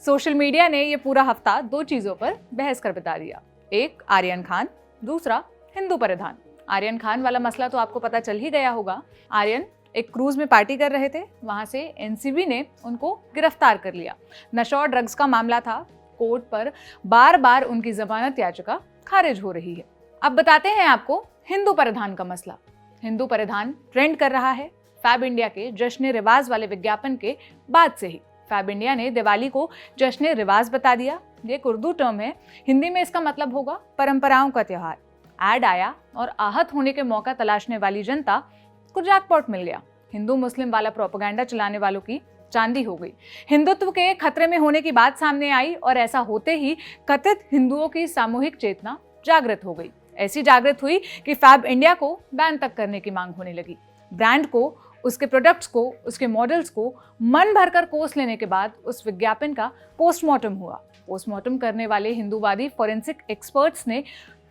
Social media ने ये पूरा हफ्ता दो चीजों पर बहस कर बिता दिया। एक आर्यन खान, दूसरा हिंदू परिधान। आर्यन खान वाला मसला तो आपको पता चल ही गया होगा। आर्यन एक क्रूज में पार्टी कर रहे थे, वहां से एनसीबी ने उनको गिरफ्तार कर लिया। नशा और ड्रग्स का मामला था। कोर्ट पर बार बार उनकी जमानत याचिका खारिज हो रही है। अब बताते हैं आपको हिंदू परिधान का मसला। हिंदू परिधान ट्रेंड कर रहा है फैब इंडिया के जश्न रिवाज वाले विज्ञापन के बाद से ही। फैब इंडिया ने दिवाली को जश्न रिवाज बता दिया। ये एक उर्दू टर्म है, हिंदी में इसका मतलब होगा परंपराओं का त्योहार। ऐड आया और आहत होने के मौका तलाशने वाली जनता को जैकपॉट मिल गया। हिंदू मुस्लिम वाला प्रोपेगेंडा चलाने वालों की चांदी हो गई। हिंदुत्व के खतरे में होने की बात सामने आई और ऐसा होते ही कथित हिंदुओं की सामूहिक चेतना जागृत हो गई। ऐसी जागृत हुई कि फैब इंडिया को बैन तक करने की मांग होने लगी। ब्रांड को, उसके प्रोडक्ट्स को, उसके मॉडल्स को मन भरकर कोस लेने के बाद उस विज्ञापन का पोस्टमार्टम हुआ। पोस्टमार्टम करने वाले हिंदूवादी फॉरेंसिक एक्सपर्ट्स ने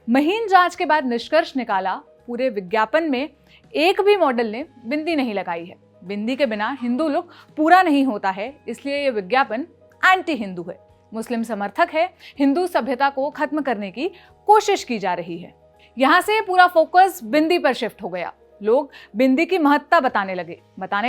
महीन जांच के बाद निष्कर्ष निकाला, पूरे विज्ञापन में एक भी मॉडल ने बिंदी नहीं लगाई है। बिंदी के बिना हिंदू लुक पूरा नहीं होता है, इसलिए ये विज्ञापन एंटी हिंदू है, मुस्लिम समर्थक है, हिंदू सभ्यता को खत्म करने की कोशिश की जा रही है। यहाँ से पूरा फोकस बिंदी पर शिफ्ट हो गया। लोग बिंदी की महत्ता बताने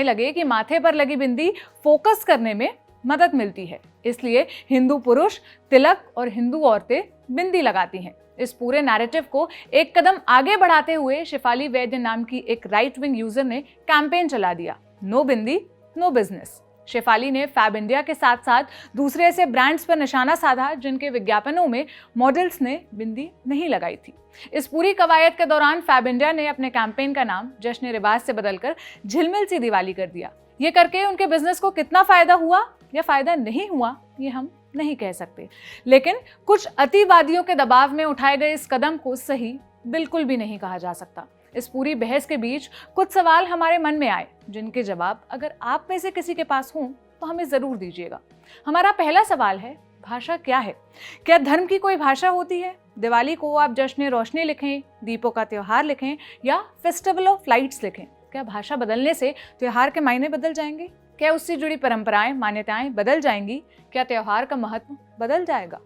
लगे कि माथे पर लगी बिंदी फोकस करने में मदद मिलती है, इसलिए हिंदू पुरुष तिलक और हिंदू औरतें बिंदी लगाती हैं। इस पूरे नैरेटिव को एक कदम आगे बढ़ाते हुए शेफाली वैद्य नाम की एक राइट विंग यूजर ने कैंपेन चला दिया, नो बिंदी नो बिजनेस। शेफाली ने फैब इंडिया के साथ साथ दूसरे ऐसे ब्रांड्स पर निशाना साधा जिनके विज्ञापनों में मॉडल्स ने बिंदी नहीं लगाई थी। इस पूरी कवायद के दौरान फैब इंडिया ने अपने कैंपेन का नाम जश्न रिवाज से बदलकर झिलमिल सी दिवाली कर दिया। ये करके उनके बिजनेस को कितना फायदा हुआ या फायदा नहीं हुआ, ये हम नहीं कह सकते, लेकिन कुछ अतिवादियों के दबाव में उठाए गए इस कदम को सही बिल्कुल भी नहीं कहा जा सकता। इस पूरी बहस के बीच कुछ सवाल हमारे मन में आए, जिनके जवाब अगर आप में से किसी के पास हों तो हमें जरूर दीजिएगा। हमारा पहला सवाल है, भाषा क्या है? क्या धर्म की कोई भाषा होती है? दिवाली को आप जश्न रोशनी लिखें, दीपों का त्योहार लिखें या फेस्टिवल ऑफ लाइट्स लिखें, क्या भाषा बदलने से त्योहार के मायने बदल जाएंगे? क्या उससे जुड़ी परंपराएं, मान्यताएं बदल जाएंगी? क्या त्योहार का महत्व बदल जाएगा?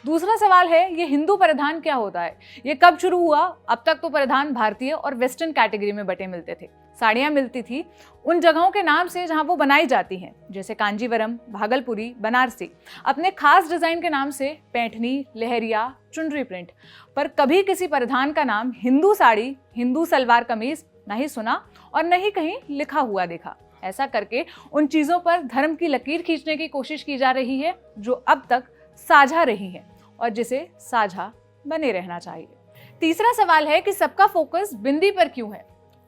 दूसरा सवाल है, ये हिंदू परिधान क्या होता है? ये कब शुरू हुआ? अब तक तो परिधान भारतीय और वेस्टर्न कैटेगरी में बटे मिलते थे। साड़ियां मिलती थी उन जगहों के नाम से जहां वो बनाई जाती हैं, जैसे कांजीवरम, भागलपुरी, बनारसी, अपने खास डिजाइन के नाम से पैठनी, लहरिया, चुनरी प्रिंट। पर कभी किसी परिधान का नाम हिंदू साड़ी, हिंदू सलवार कमीज नहीं सुना और नहीं कहीं लिखा हुआ देखा। ऐसा करके उन चीजों पर धर्म की लकीर खींचने की कोशिश की जा रही है जो अब तक साझा रही है और जिसे साझा बने रहना चाहिए। तीसरा सवाल है कि सबका फोकस बिंदी पर क्यों है?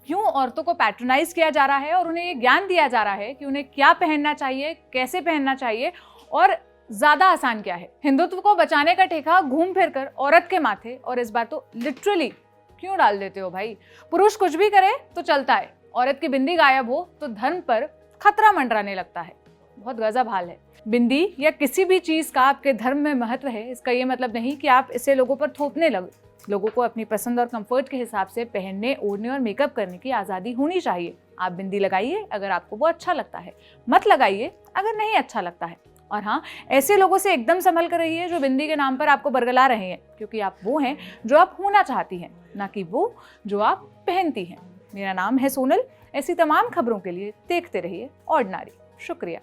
क्यों औरतों को पैट्रोनाइज किया जा रहा है और उन्हें ये ज्ञान दिया जा रहा है कि उन्हें क्या पहनना चाहिए, कैसे पहनना चाहिए और ज्यादा आसान क्या है? हिंदुत्व को बचाने का ठेका घूम फिर कर औरत के माथे, और इस बार तो लिटरली क्यों डाल देते हो भाई? पुरुष कुछ भी करे तो चलता है, औरत की बिंदी गायब हो तो धर्म पर खतरा मंडराने लगता है। बहुत गजब हाल है। बिंदी या किसी भी चीज का आपके धर्म में महत्व है, इसका ये मतलब नहीं कि आप इसे लोगों पर थोपने लगे। लोगों को अपनी पसंद और कंफर्ट के हिसाब से पहनने, ओढ़ने और मेकअप करने की आज़ादी होनी चाहिए। आप बिंदी लगाइए अगर आपको वो अच्छा लगता है, मत लगाइए अगर नहीं अच्छा लगता है। और हाँ, ऐसे लोगों से एकदम संभल कर रहिए जो बिंदी के नाम पर आपको बरगला रहे हैं, क्योंकि आप वो हैं जो आप होना चाहती हैं, ना कि वो जो आप पहनती हैं। मेरा नाम है सोनल। ऐसी तमाम खबरों के लिए देखते रहिए ऑर्डिनरी। शुक्रिया।